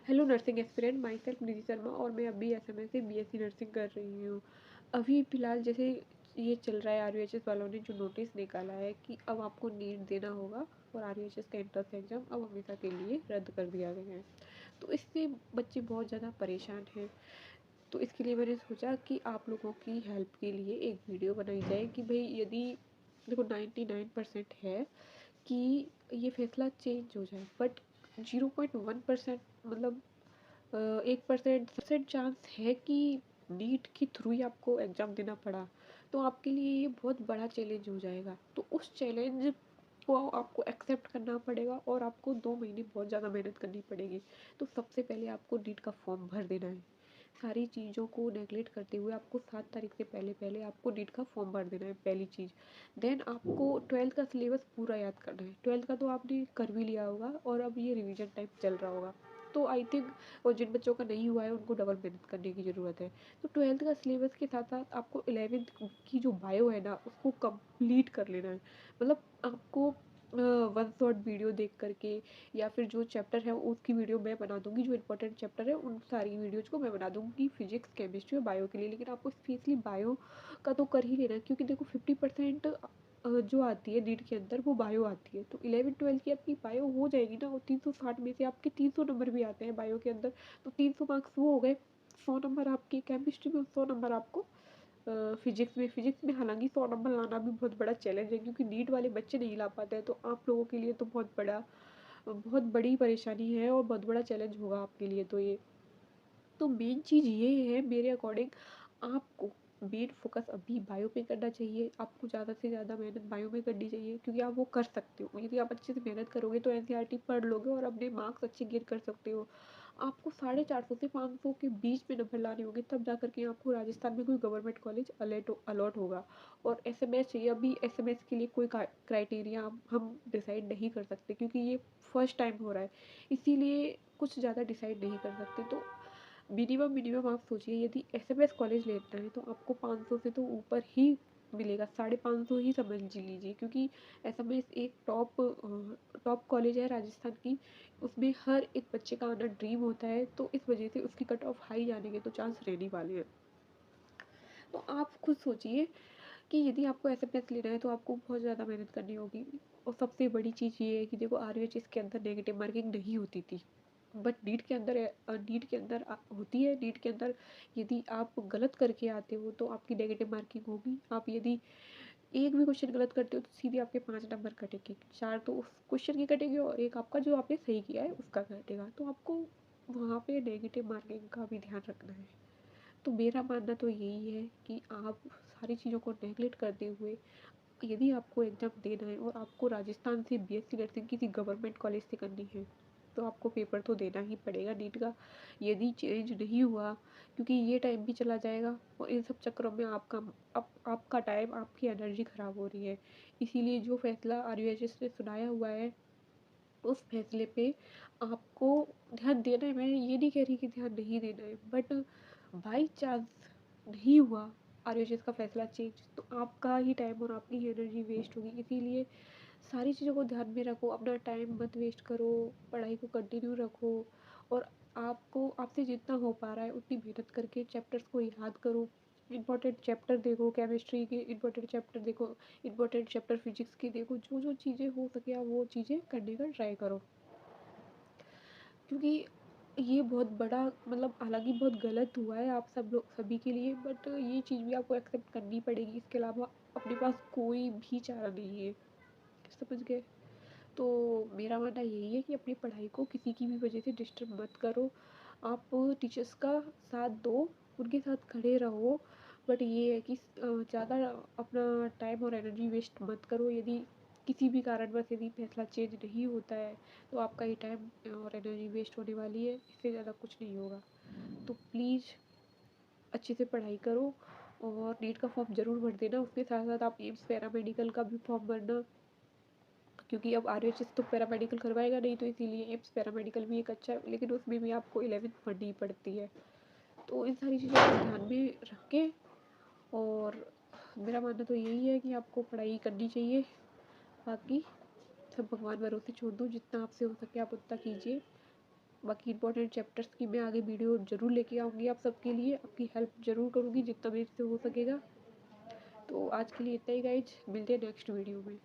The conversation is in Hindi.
Hello nursing aspirant, myself Nidhi Sharma और मैं अभी एसएमएस से बीएससी नर्सिंग कर रही हूँ। अभी फ़िलहाल जैसे ये चल रहा है, आरयूएचएस वालों ने जो नोटिस निकाला है कि अब आपको नीट देना होगा और आरयूएचएस का एंट्रेंस एग्ज़ाम अब हमेशा के लिए रद्द कर दिया गया है। तो इससे बच्चे बहुत ज़्यादा परेशान हैं। तो इसके लिए मैंने सोचा कि आप लोगों की हेल्प के लिए एक वीडियो बनाई जाए कि भाई यदि देखो 99% है कि ये फैसला चेंज हो जाए, बट 0.1% मतलब 1% चांस है कि नीट के थ्रू ही आपको एग्ज़ाम देना पड़ा, तो आपके लिए ये बहुत बड़ा चैलेंज हो जाएगा। तो उस चैलेंज को आपको एक्सेप्ट करना पड़ेगा और आपको 2 महीने बहुत ज़्यादा मेहनत करनी पड़ेगी। तो सबसे पहले आपको नीट का फॉर्म भर देना है। सारी चीज़ों को नेगलेक्ट करते हुए आपको 7 तारीख से पहले पहले आपको नीट का फॉर्म भर देना है, पहली चीज़। देन आपको 12th का सिलेबस पूरा याद करना है। 12th का तो आपने कर भी लिया होगा और अब ये रिवीजन टाइम चल रहा होगा, तो आई थिंक और जिन बच्चों का नहीं हुआ है उनको डबल मेहनत करने की ज़रूरत है। तो 12th का सिलेबस के साथ साथ आपको 11th की जो बायो है ना उसको कंप्लीट कर लेना है। मतलब आपको वन शॉट वीडियो देख करके या फिर जो चैप्टर है उसकी वीडियो मैं बना दूंगी, जो इंपॉर्टेंट चैप्टर है उन सारी वीडियोज़ को मैं बना दूंगी फिजिक्स, केमिस्ट्री और बायो के लिए। लेकिन आपको स्पेशली बायो का तो कर ही लेना है, क्योंकि देखो 50% जो आती है नीट के अंदर वो बायो आती है। तो 11th 12th की आपकी बायो हो जाएगी ना, और 360 में से आपके 300 नंबर भी आते हैं बायो के अंदर। तो 300 मार्क्स वो हो गए, 100 नंबर आपके केमिस्ट्री में, 100 नंबर आपको फिजिक्स में हालांकि 100 नंबर लाना भी बहुत बड़ा चैलेंज है, क्योंकि नीट वाले बच्चे नहीं ला पाते हैं। तो आप लोगों के लिए तो बहुत बड़ी परेशानी है और बहुत बड़ा चैलेंज होगा आपके लिए। तो ये तो मेन चीज़ ये है मेरे अकॉर्डिंग, आपको मेन फोकस अभी बायो पे करना चाहिए। आपको ज़्यादा से ज़्यादा मेहनत बायो में करनी चाहिए, क्योंकि आप वो कर सकते हो। यदि आप अच्छे से मेहनत करोगे तो एनसीईआरटी पढ़ लोगे और अपने मार्क्स अच्छे गेन कर सकते हो। आपको 450 से 500 के बीच में नंबर लाने होंगे, तब जा करके आपको राजस्थान में कोई गवर्नमेंट कॉलेज अलॉट होगा। और एसएमएस चाहिए, अभी एसएमएस के लिए कोई क्राइटेरिया हम डिसाइड नहीं कर सकते, क्योंकि ये फर्स्ट टाइम हो रहा है, इसीलिए कुछ ज़्यादा डिसाइड नहीं कर सकते। तो मिनिमम आप सोचिए, यदि एसएमएस कॉलेज लेना है तो आपको 500 से तो ऊपर ही मिलेगा, 550 ही समझ लीजिए, क्योंकि एसएमएस एक टॉप कॉलेज है राजस्थान की। उसमें हर एक बच्चे का आना ड्रीम होता है, तो इस वजह से उसकी कट ऑफ हाई जाने के तो चांस रहने वाले हैं। तो आप खुद सोचिए कि यदि आपको एसएमएस लेना है तो आपको बहुत ज़्यादा मेहनत करनी होगी। और सबसे बड़ी चीज़ ये है कि देखो आरयूएच के अंदर नेगेटिव मार्किंग नहीं होती थी, बट नीट के अंदर होती है। नीट के अंदर यदि आप गलत करके आते हो तो आपकी नेगेटिव मार्किंग होगी। आप यदि एक भी क्वेश्चन गलत करते हो तो सीधे आपके 5 नंबर कटेंगे, 4 तो उस क्वेश्चन के कटेंगे और एक आपका जो आपने सही किया है उसका कटेगा। तो आपको वहाँ पे नेगेटिव मार्किंग का भी ध्यान रखना है। तो मेरा मानना तो यही है कि आप सारी चीज़ों को नेगलेक्ट करते हुए यदि आपको एग्ज़ाम देना है और आपको राजस्थान से बीएससी नर्सिंग किसी गवर्नमेंट कॉलेज से करनी है, तो आपको पेपर तो देना ही पड़ेगा नीट का। यदि चेंज नहीं हुआ, क्योंकि ये टाइम भी चला जाएगा और इन सब चक्करों में आपका टाइम, आपकी एनर्जी ख़राब हो रही है। इसीलिए जो फैसला आरयूएचएस ने सुनाया हुआ है उस फैसले पे आपको ध्यान देना है। मैं ये नहीं कह रही कि ध्यान नहीं देना है, बट बाई चांस नहीं हुआ आरयूएचएस का फैसला चेंज, तो आपका ही टाइम और आपकी ही एनर्जी वेस्ट होगी। इसीलिए सारी चीज़ों को ध्यान में रखो, अपना टाइम मत वेस्ट करो, पढ़ाई को कंटिन्यू रखो। और आपको आपसे जितना हो पा रहा है उतनी मेहनत करके चैप्टर्स को याद करो। इम्पोर्टेंट चैप्टर देखो, केमिस्ट्री के इम्पोर्टेंट चैप्टर देखो, इम्पोर्टेंट चैप्टर फिजिक्स की देखो। जो जो चीज़ें हो सके आप वो चीज़ें करने का ट्राई करो, क्योंकि ये बहुत बड़ा मतलब हालांकि बहुत गलत हुआ है आप सब लोग सभी के लिए, बट ये चीज़ भी आपको एक्सेप्ट करनी पड़ेगी। इसके अलावा अपने पास कोई भी चारा नहीं है, समझ गए। तो मेरा मानना यही है कि अपनी पढ़ाई को किसी की भी वजह से डिस्टर्ब मत करो। आप टीचर्स का साथ दो, उनके साथ खड़े रहो, बट ये है कि ज़्यादा अपना टाइम और एनर्जी वेस्ट मत करो। यदि किसी भी कारणवश यदि फैसला चेंज नहीं होता है तो आपका ही टाइम और एनर्जी वेस्ट होने वाली है, इससे ज़्यादा कुछ नहीं होगा। तो प्लीज़ अच्छे से पढ़ाई करो और नीट का फॉर्म ज़रूर भर देना। उसके साथ साथ आप एम्स पैरामेडिकल का भी फॉर्म भरना, क्योंकि अब आरएचएस तो पैरामेडिकल करवाएगा नहीं, तो इसीलिए एम्स पैरामेडिकल भी एक अच्छा है, लेकिन उसमें भी आपको 11th पढ़नी पड़ती है। तो इन सारी चीज़ों को ध्यान में रख के, और मेरा मानना तो यही है कि आपको पढ़ाई करनी चाहिए। बाकी सब भगवान भरोसे छोड़ दो, जितना आपसे हो सके आप उतना कीजिए। बाकी इंपॉर्टेंट चैप्टर्स की मैं आगे वीडियो ज़रूर लेके आऊँगी आप सबके लिए, आपकी हेल्प ज़रूर करूँगी जितना मेरे से हो सकेगा। तो आज के लिए इतना ही गाइज, मिलते हैं नेक्स्ट वीडियो में।